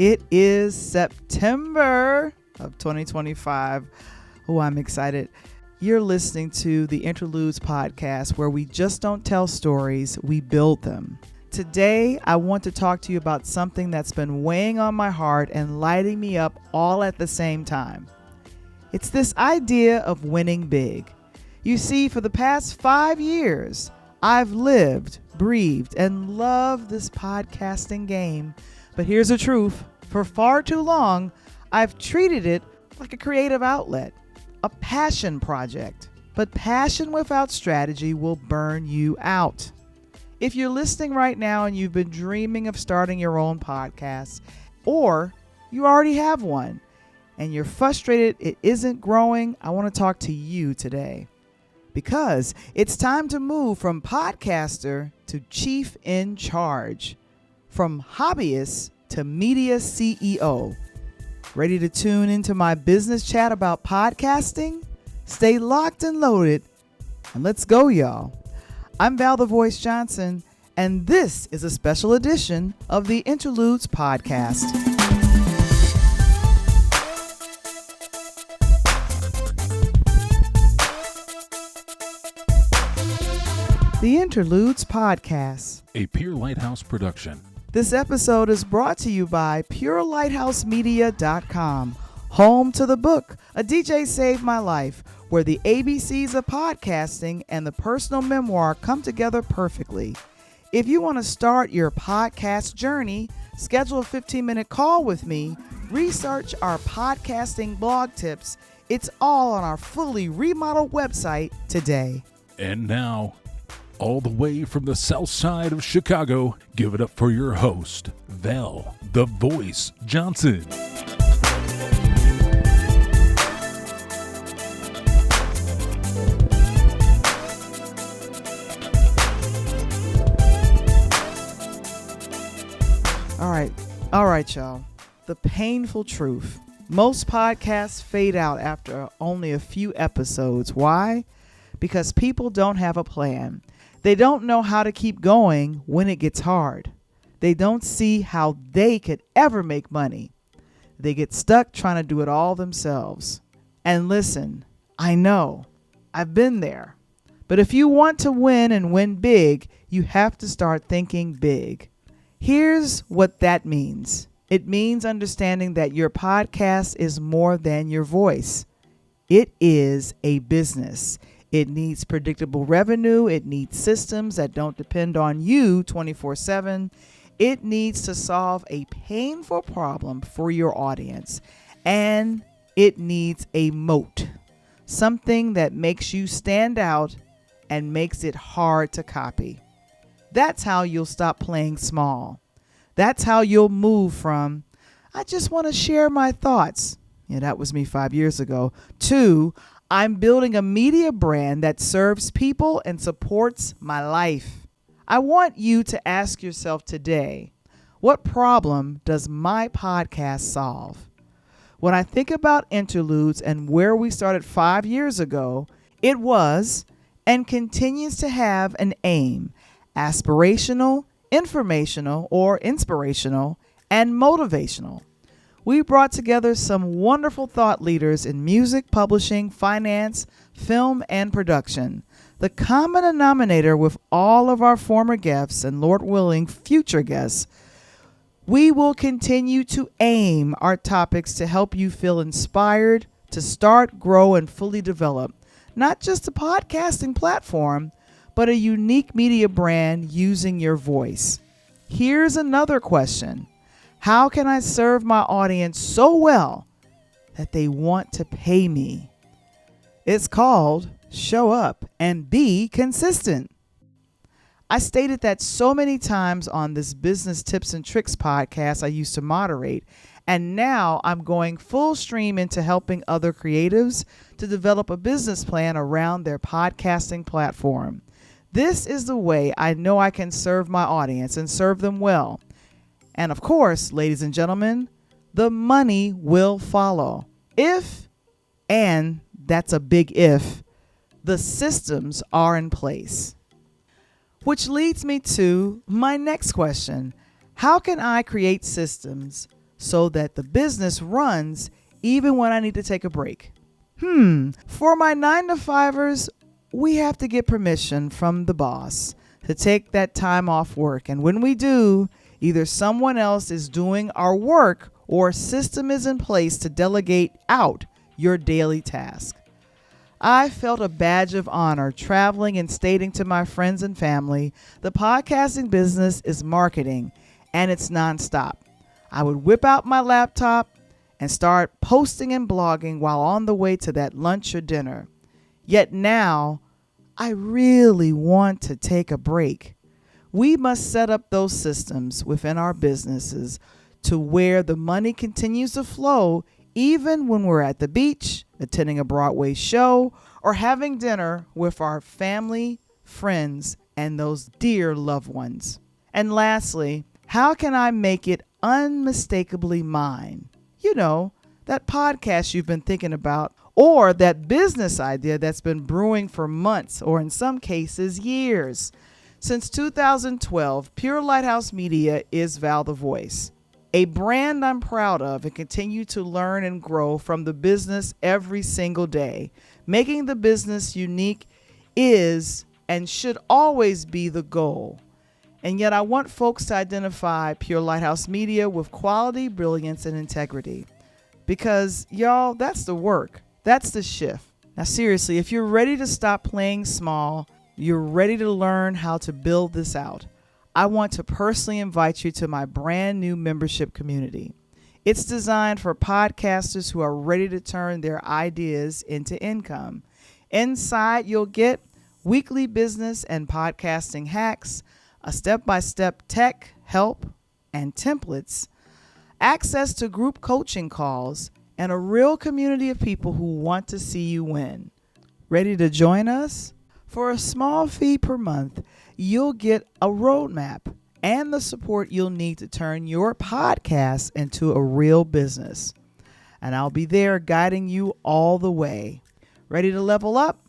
It is September of 2025. Oh, I'm excited. You're listening to the Interludes Podcast, where we just don't tell stories, we build them. Today, I want to talk to you about something that's been weighing on my heart and lighting me up all at the same time. It's this idea of winning big. You see, for the past 5 years, I've lived, breathed, and loved this podcasting game. But here's the truth. For far too long, I've treated it like a creative outlet, a passion project. But passion without strategy will burn you out. If you're listening right now and you've been dreaming of starting your own podcast, or you already have one, and you're frustrated it isn't growing, I want to talk to you today. Because it's time to move from podcaster to chief in charge, from hobbyist to media CEO. Ready to tune into my business chat about podcasting? Stay locked and loaded, and let's go, y'all. I'm Val the Voice Johnson, and this is a special edition of the Interludes Podcast. The Interludes Podcast, a Pure Lighthouse production. This episode is brought to you by PureLighthouseMedia.com, home to the book, A DJ Saved My Life, where the ABCs of podcasting and the personal memoir come together perfectly. If you want to start your podcast journey, schedule a 15-minute call with me, research our podcasting blog tips. It's all on our fully remodeled website today. And now, all the way from the south side of Chicago, give it up for your host, Val the Voice Johnson. All right, y'all. The painful truth. Most podcasts fade out after only a few episodes. Why? Because people don't have a plan. They don't know how to keep going when it gets hard. They don't see how they could ever make money. They get stuck trying to do it all themselves. And listen, I know, I've been there. But if you want to win and win big, you have to start thinking big. Here's what that means. It means understanding that your podcast is more than your voice. It is a business. It needs predictable revenue. It needs systems that don't depend on you 24/7. It needs to solve a painful problem for your audience. And it needs a moat, something that makes you stand out and makes it hard to copy. That's how you'll stop playing small. That's how you'll move from, I just want to share my thoughts. Yeah, that was me 5 years ago. To, I'm building a media brand that serves people and supports my life. I want you to ask yourself today, what problem does my podcast solve? When I think about Interludes and where we started 5 years ago, it was and continues to have an aim: aspirational, informational, or inspirational, and motivational. We brought together some wonderful thought leaders in music, publishing, finance, film, and production. The common denominator with all of our former guests and, Lord willing, future guests, we will continue to aim our topics to help you feel inspired to start, grow, and fully develop not just a podcasting platform, but a unique media brand using your voice. Here's another question. How can I serve my audience so well that they want to pay me? It's called show up and be consistent. I stated that so many times on this Business Tips and Tricks podcast I used to moderate, and now I'm going full stream into helping other creatives to develop a business plan around their podcasting platform. This is the way I know I can serve my audience and serve them well. And of course, ladies and gentlemen, the money will follow. If, and that's a big if, the systems are in place. Which leads me to my next question. How can I create systems so that the business runs even when I need to take a break. For my 9-to-5ers, we have to get permission from the boss to take that time off work. And when we do, either someone else is doing our work or a system is in place to delegate out your daily task. I felt a badge of honor traveling and stating to my friends and family, the podcasting business is marketing and it's nonstop. I would whip out my laptop and start posting and blogging while on the way to that lunch or dinner. Yet now, I really want to take a break. We must set up those systems within our businesses to where the money continues to flow even when we're at the beach, attending a Broadway show, or having dinner with our family, friends, and those dear loved ones. And lastly, how can I make it unmistakably mine? You know, that podcast you've been thinking about, or that business idea that's been brewing for months, or in some cases, years. Since 2012, Pure Lighthouse Media is Val the Voice, a brand I'm proud of and continue to learn and grow from the business every single day. Making the business unique is and should always be the goal. And yet I want folks to identify Pure Lighthouse Media with quality, brilliance, and integrity. Because, y'all, that's the work. That's the shift. Now, seriously, if you're ready to stop playing small, you're ready to learn how to build this out, I want to personally invite you to my brand new membership community. It's designed for podcasters who are ready to turn their ideas into income. Inside, you'll get weekly business and podcasting hacks, a step-by-step tech help and templates, access to group coaching calls, and a real community of people who want to see you win. Ready to join us? For a small fee per month, you'll get a roadmap and the support you'll need to turn your podcast into a real business. And I'll be there guiding you all the way. Ready to level up?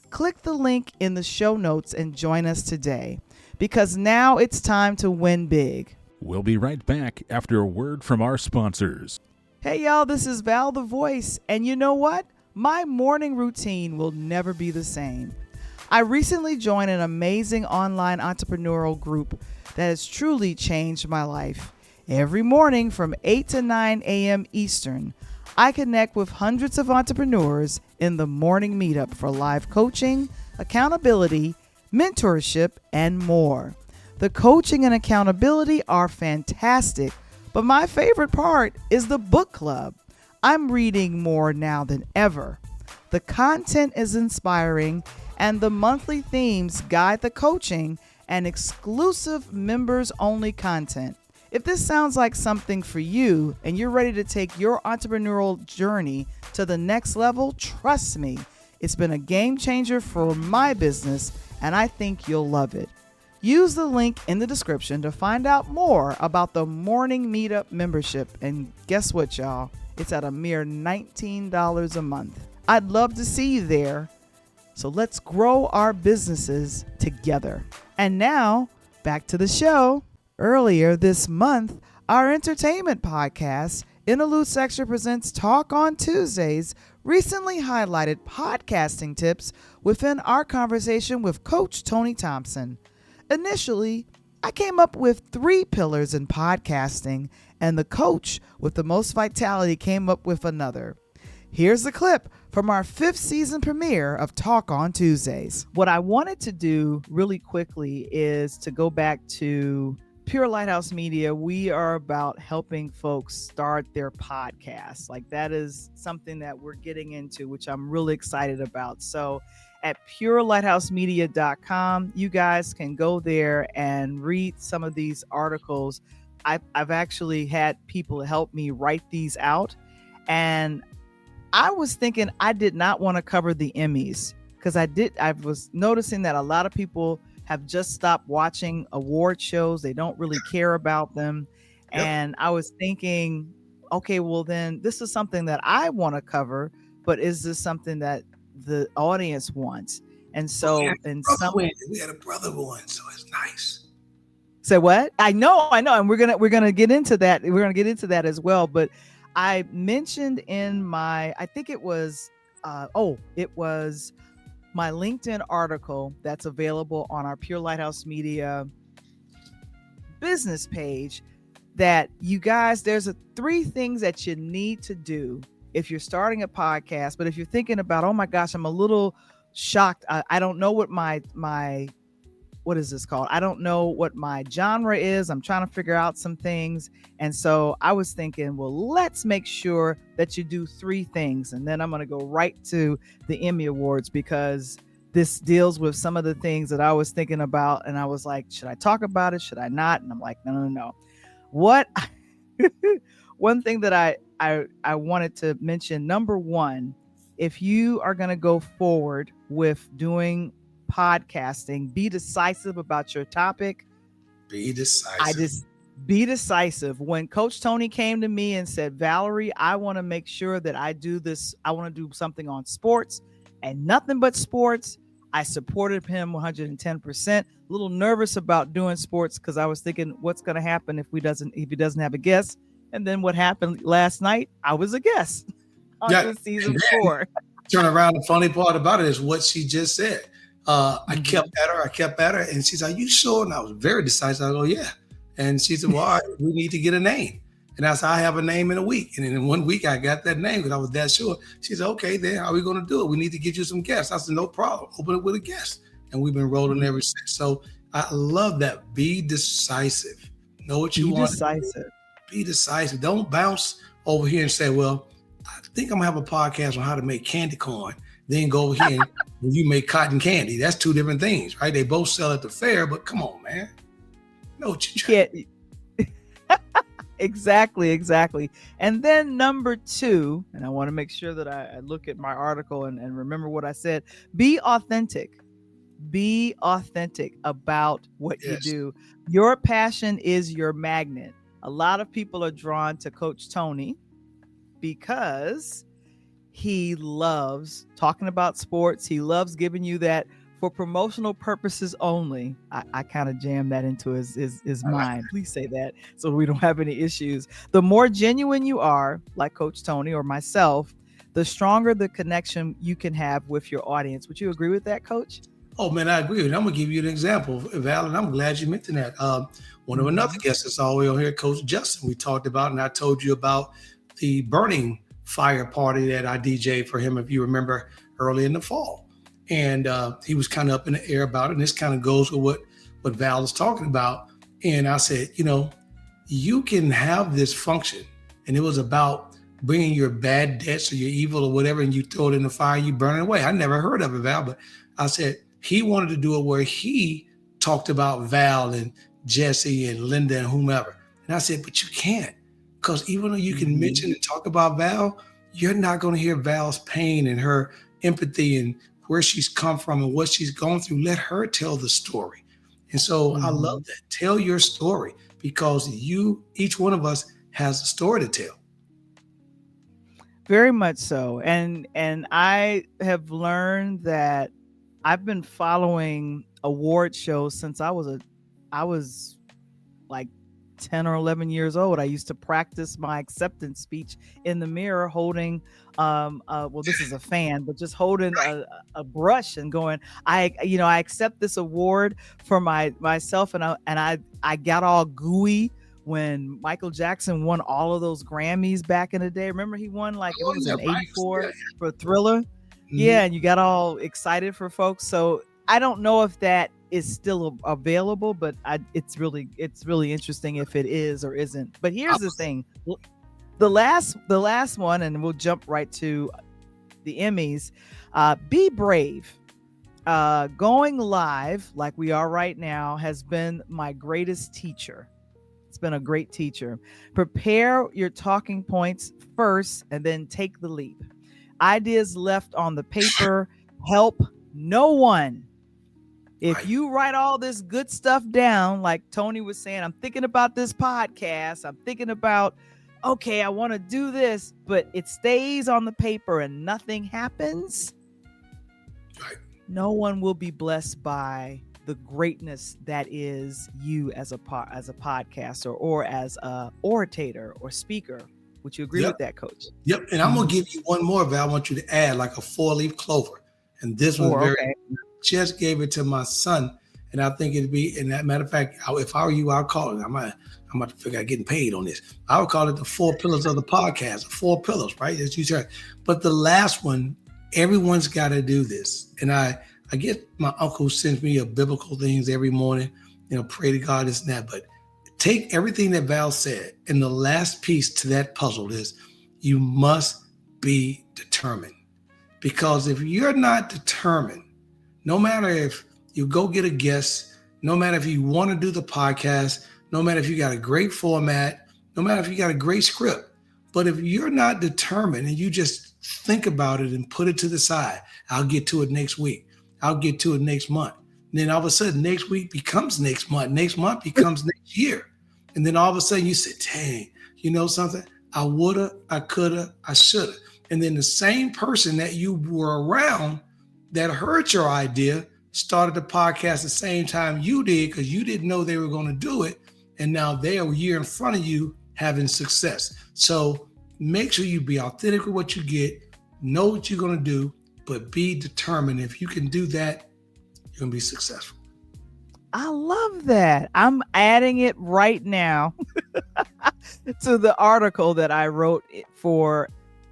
Click the link in the show notes and join us today, because now it's time to win big. We'll be right back after a word from our sponsors. Hey y'all, this is Val the Voice, and you know what? My morning routine will never be the same. I recently joined an amazing online entrepreneurial group that has truly changed my life. Every morning from 8 to 9 a.m. Eastern, I connect with hundreds of entrepreneurs in the morning meetup for live coaching, accountability, mentorship, and more. The coaching and accountability are fantastic, but my favorite part is the book club. I'm reading more now than ever. The content is inspiring, and the monthly themes guide the coaching and exclusive members-only content. If this sounds like something for you and you're ready to take your entrepreneurial journey to the next level, trust me, it's been a game changer for my business, and I think you'll love it. Use the link in the description to find out more about the morning meetup membership. And guess what, y'all? It's at a mere $19 a month. I'd love to see you there. So let's grow our businesses together. And now, back to the show. Earlier this month, our entertainment podcast, Interludes Extra Presents Talk on Tuesdays, recently highlighted podcasting tips within our conversation with Coach Tony Thompson. Initially, I came up with 3 pillars in podcasting, and the coach with the most vitality came up with another. Here's the clip from our 5th season premiere of Talk on Tuesdays. What I wanted to do really quickly is to go back to Pure Lighthouse Media. We are about helping folks start their podcasts. Like, that is something that we're getting into, which I'm really excited about. So at purelighthouse.media.com, you guys can go there and read some of these articles. I've actually had people help me write these out, and I was thinking I did not want to cover the Emmys, because I was noticing that a lot of people have just stopped watching award shows. They don't really care about them. Yep. And I was thinking, okay, well then this is something that I want to cover, but is this something that the audience wants? And so we had a brother one, so it's nice. Say what? I know, and we're gonna get into that. We're gonna get into that as well. But I mentioned in my, I think it was, it was my LinkedIn article that's available on our Pure Lighthouse Media business page, that you guys, there's 3 things that you need to do if you're starting a podcast. But if you're thinking about, oh my gosh, I'm a little shocked. I don't know what my what is this called? I don't know what my genre is. I'm trying to figure out some things. And so I was thinking, well, let's make sure that you do 3 things. And then I'm going to go right to the Emmy Awards, because this deals with some of the things that I was thinking about. And I was like, should I talk about it? Should I not? And I'm like, no. What? One thing that I wanted to mention, number 1, if you are going to go forward with doing podcasting, be decisive about your topic. Be decisive. Be decisive. When Coach Tony came to me and said, Valerie, I want to make sure that I do this. I want to do something on sports and nothing but sports. I supported him 110%. A little nervous about doing sports because I was thinking, what's going to happen if he doesn't have a guest? And then what happened last night? I was a guest on season 4. Turn around. The funny part about it is what she just said. I kept at her, and she's like, "You sure?" And I was very decisive. I go, "Yeah." And she said, "Well, all right, we need to get a name." And I said, "I have a name in a week." And in 1 week, I got that name because I was that sure. She said, "Okay, then how are we going to do it? We need to get you some guests." I said, "No problem. Open it with a guest." And we've been rolling ever since. So I love that. Be decisive. Know what you want. Be decisive. Don't bounce over here and say, "Well, I think I'm going to have a podcast on how to make candy corn." Then go over here and you make cotton candy. That's 2 different things, right? They both sell at the fair, but come on, man. Know what you trying. Exactly. And then number 2, and I want to make sure that I look at my article and remember what I said. Be authentic. Be authentic about what you do. Your passion is your magnet. A lot of people are drawn to Coach Tony because he loves talking about sports. He loves giving you that for promotional purposes only. I kind of jammed that into his mind. Please say that so we don't have any issues. The more genuine you are, like Coach Tony or myself, the stronger the connection you can have with your audience. Would you agree with that, Coach? Oh, man, I agree with you. I'm going to give you an example, Val, and I'm glad you mentioned that. One of another guests that's all the way on here, Coach Justin, we talked about, and I told you about the burning fire party that I DJ'd for him, if you remember, early in the fall. And he was kind of up in the air about it. And this kind of goes with what Val is talking about. And I said, you can have this function. And it was about bringing your bad debts or your evil or whatever, and you throw it in the fire and you burn it away. I never heard of it, Val, but I said he wanted to do it where he talked about Val and Jesse and Linda and whomever. And I said, but you can't. Because even though you can mention and talk about Val, you're not going to hear Val's pain and her empathy and where she's come from and what she's gone through. Let her tell the story. And so I love that. Tell your story, because each one of us has a story to tell. Very much so. And I have learned that I've been following award shows since I was like 10 or 11 years old. I used to practice my acceptance speech in the mirror holding, this is a fan, but just holding a brush and going, I accept this award for myself. And I got all gooey when Michael Jackson won all of those Grammys back in the day. Remember he won in 84 for Thriller. Yeah. And you got all excited for folks. So I don't know if that is still available, but it's really interesting if it is or isn't. But here's the thing. The last one, and we'll jump right to the Emmys. Be brave. Going live like we are right now has been my greatest teacher. It's been a great teacher. Prepare your talking points first and then take the leap. Ideas left on the paper help no one. If you write all this good stuff down, like Tony was saying, I'm thinking about this podcast. I'm thinking about, okay, I want to do this, but it stays on the paper and nothing happens. No one will be blessed by the greatness that is you as a podcaster or as a orator or speaker. Would you agree with that, Coach? Yep. And I'm going to give you one more, but I want you to add like a 4-leaf clover. And this was just gave it to my son. And I think it'd be, and that matter of fact, if I were you, I'll call it. I'm about to figure out getting paid on this. I would call it the 4 pillars of the podcast, 4 pillars, right? As you said. But the last one, everyone's got to do this. And I get my uncle sends me a biblical things every morning, pray to God, this and that. But take everything that Val said. And the last piece to that puzzle is you must be determined. Because if you're not determined, no matter if you go get a guest, no matter if you want to do the podcast, no matter if you got a great format, no matter if you got a great script, but if you're not determined and you just think about it and put it to the side, I'll get to it next week. I'll get to it next month. And then all of a sudden, next week becomes next month becomes next year. And then all of a sudden you say, dang, you know something? I woulda, I coulda, I shoulda. And then the same person that you were around that heard your idea started the podcast the same time you did because you didn't know they were going to do it. And now they are a year in front of you having success. So make sure you be authentic with what you get, know what you're going to do, but be determined. If you can do that, you're going to be successful. I love that. I'm adding it right now to the article that I wrote for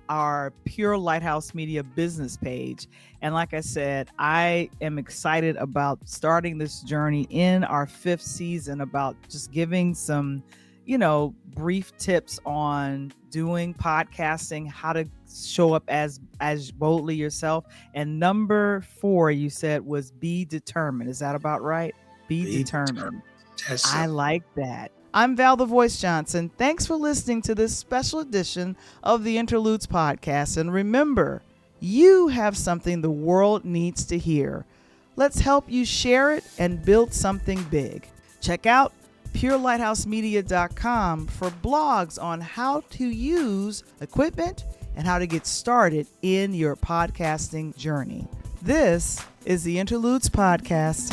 our Pure Lighthouse Media business page. And like I said, I am excited about starting this journey in our 5th season about just giving some, brief tips on doing podcasting, how to show up as boldly yourself. And number 4, you said, was be determined. Is that about right? Be determined. I like that. I'm Val the Voice Johnson. Thanks for listening to this special edition of the Interludes Podcast. And remember, you have something the world needs to hear. Let's help you share it and build something big. Check out purelighthouse.media.com for blogs on how to use equipment and how to get started in your podcasting journey. This is the Interludes Podcast.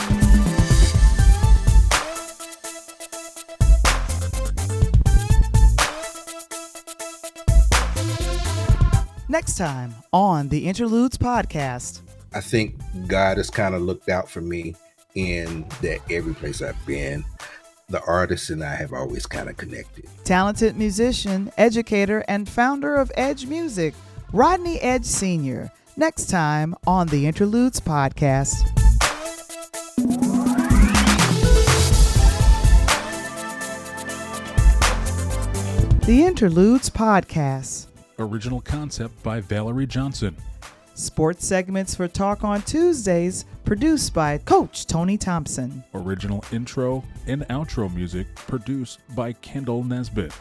Next time on the Interludes Podcast. I think God has kind of looked out for me in that every place I've been, the artists and I have always kind of connected. Talented musician, educator, and founder of Edge Music, Rodney Edge Sr. Next time on the Interludes Podcast. The Interludes Podcast. Original concept by Valerie Johnson. Sports segments for Talk on Tuesdays, produced by Coach Tony Thompson. Original intro and outro music produced by Kendall Nesbitt.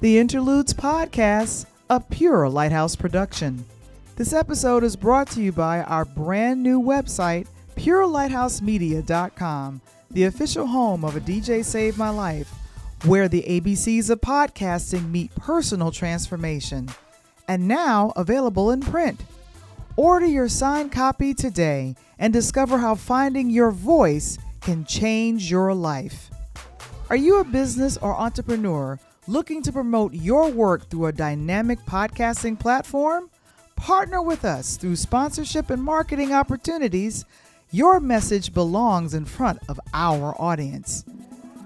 The Interludes Podcast, a Pure Lighthouse production. This episode is brought to you by our brand new website, purelighthouse.media.com, the official home of A DJ Saved My Life, where the ABCs of podcasting meet personal transformation. And now available in print. Order your signed copy today and discover how finding your voice can change your life. Are you a business or entrepreneur looking to promote your work through a dynamic podcasting platform? Partner with us through sponsorship and marketing opportunities. Your message belongs in front of our audience.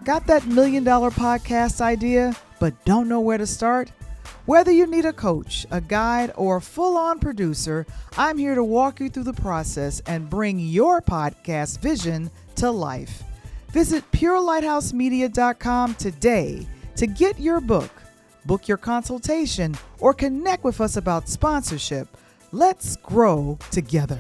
Got that $1 million podcast idea, but don't know where to start? Whether you need a coach, a guide, or a full-on producer, I'm here to walk you through the process and bring your podcast vision to life. Visit purelighthouse.media.com today to get your book, book your consultation, or connect with us about sponsorship. Let's grow together.